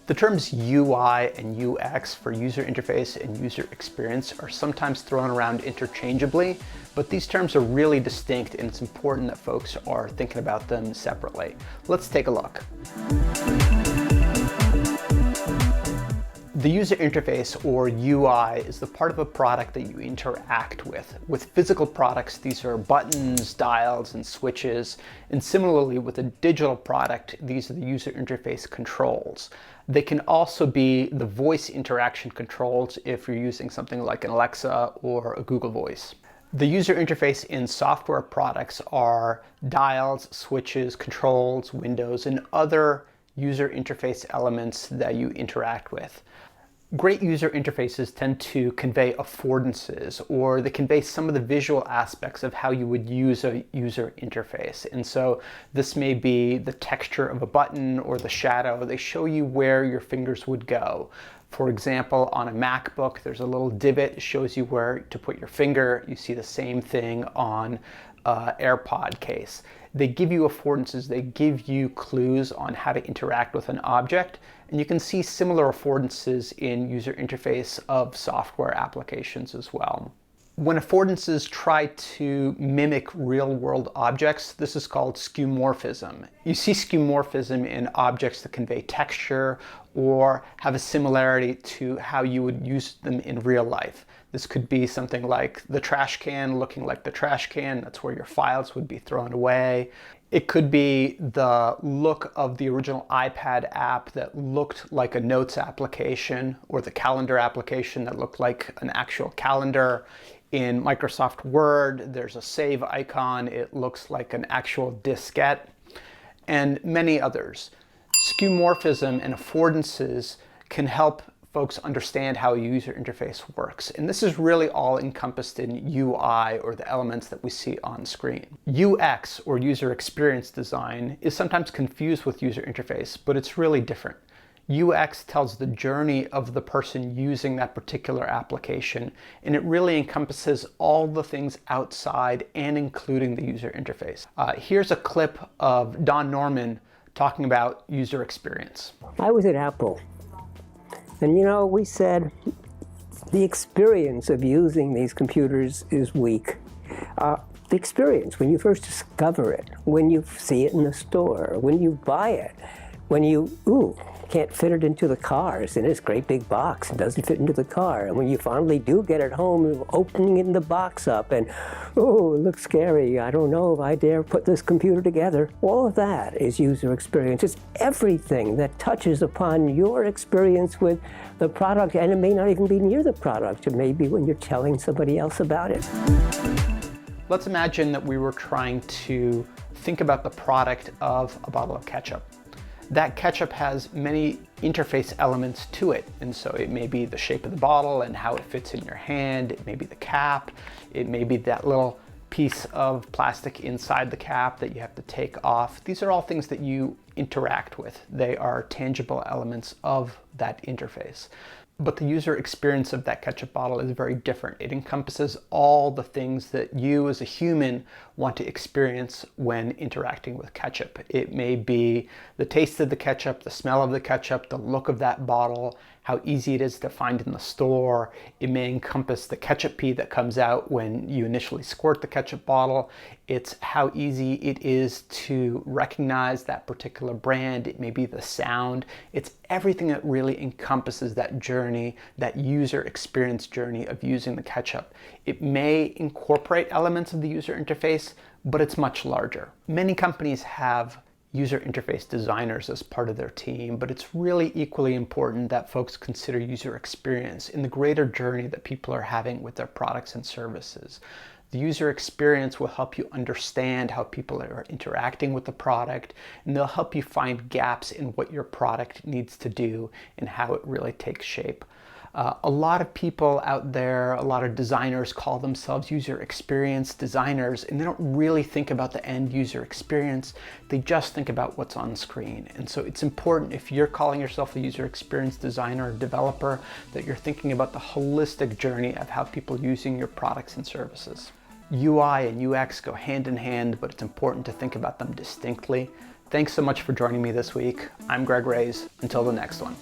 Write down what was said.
The terms UI and UX for user interface and user experience are sometimes thrown around interchangeably, but these terms are really distinct and it's important that folks are thinking about them separately. Let's take a look. The user interface, or UI, is the part of a product that you interact with. With physical products, these are buttons, dials, and switches. And similarly, with a digital product, these are the user interface controls. They can also be the voice interaction controls if you're using something like an Alexa or a Google Voice. The user interface in software products are dials, switches, controls, windows, and other user interface elements that you interact with. Great user interfaces tend to convey affordances, or they convey some of the visual aspects of how you would use a user interface. And so this may be the texture of a button or the shadow. They show you where your fingers would go. For example, on a MacBook, there's a little divot. It shows you where to put your finger. You see the same thing on an AirPod case. They give you affordances. They give you clues on how to interact with an object. And you can see similar affordances in user interface of software applications as well. When affordances try to mimic real-world objects, this is called skeuomorphism. You see skeuomorphism in objects that convey texture or have a similarity to how you would use them in real life. This could be something like the trash can looking like the trash can. That's where your files would be thrown away. It could be the look of the original iPad app that looked like a notes application, or the calendar application that looked like an actual calendar. In Microsoft Word, there's a save icon. It looks like an actual diskette, and many others. Skeuomorphism and affordances can help folks understand how a user interface works. And this is really all encompassed in UI, or the elements that we see on screen. UX, or user experience design, is sometimes confused with user interface, but it's really different. UX tells the journey of the person using that particular application, and it really encompasses all the things outside and including the user interface. Here's a clip of Don Norman talking about user experience. I was at Apple, and we said the experience of using these computers is weak. The experience, when you first discover it, when you see it in the store, when you buy it, when you, can't fit it into the car. It's in this great big box. It doesn't fit into the car. And when you finally do get it home, opening the box up and, it looks scary. I don't know if I dare put this computer together. All of that is user experience. It's everything that touches upon your experience with the product, and it may not even be near the product. It may be when you're telling somebody else about it. Let's imagine that we were trying to think about the product of a bottle of ketchup. That ketchup has many interface elements to it, and so it may be the shape of the bottle and how it fits in your hand. It may be the cap. It may be that little piece of plastic inside the cap that you have to take off. These are all things that you interact with. They are tangible elements of that interface. But the user experience of that ketchup bottle is very different. It encompasses all the things that you as a human want to experience when interacting with ketchup. It may be the taste of the ketchup, the smell of the ketchup, the look of that bottle, how easy it is to find in the store. It may encompass the ketchup pee that comes out when you initially squirt the ketchup bottle. It's how easy it is to recognize that particular brand. It may be the sound. It's everything that really encompasses that journey, that user experience journey of using the ketchup. It may incorporate elements of the user interface, but it's much larger. Many companies have user interface designers as part of their team, but it's really equally important that folks consider user experience in the greater journey that people are having with their products and services. The user experience will help you understand how people are interacting with the product, and they'll help you find gaps in what your product needs to do and how it really takes shape. A lot of people out there, a lot of designers call themselves user experience designers, and they don't really think about the end user experience. They just think about what's on screen. And so it's important, if you're calling yourself a user experience designer or developer, that you're thinking about the holistic journey of how people are using your products and services. UI and UX go hand in hand, but it's important to think about them distinctly. Thanks so much for joining me this week. I'm Raiz. Until the next one.